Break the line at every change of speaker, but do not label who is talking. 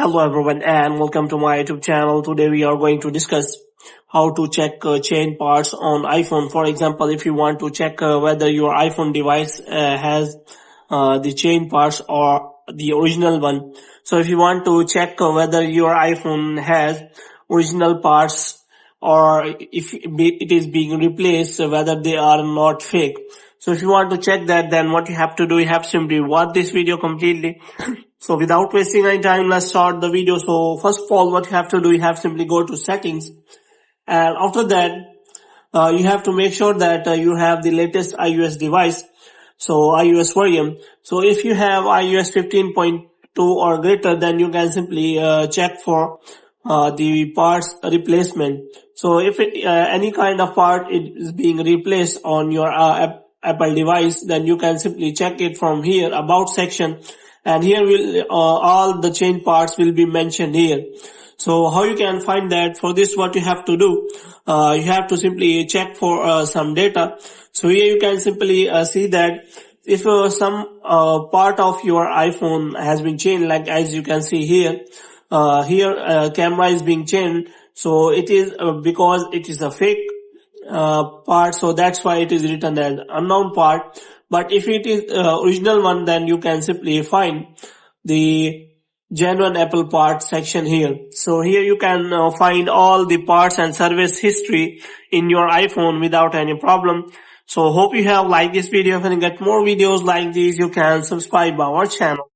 Hello everyone and welcome to my YouTube channel. Today we are going to discuss how to check chain parts on iPhone. For example, if you want to check whether your iPhone device has the chain parts or the original one. So if you want to check whether your iPhone has original parts or if it is being replaced, whether they are not fake. So if you want to check that, then what you have to do, you have to simply watch this video completely. So without wasting any time, let's start the video. So first of all, what you have to do, you have to simply go to settings, and after that, you have to make sure that you have the latest iOS device. So iOS version. So if you have iOS 15.2 or greater, then you can simply check for the parts replacement. So if any kind of part is being replaced on your Apple device, then you can simply check it from here, about section, and here will all the chain parts will be mentioned here. So how you can find that? For this, what you have to do, you have to simply check for some data. So here you can simply see that if some part of your iPhone has been changed, like as you can see here, camera is being changed. So it is because it is a fake part, so that's why it is written as unknown part. But if it is original one, then you can simply find the genuine Apple parts section here. So here you can find all the parts and service history in your iPhone without any problem. So hope you have liked this video. If you get more videos like these, you can subscribe our channel.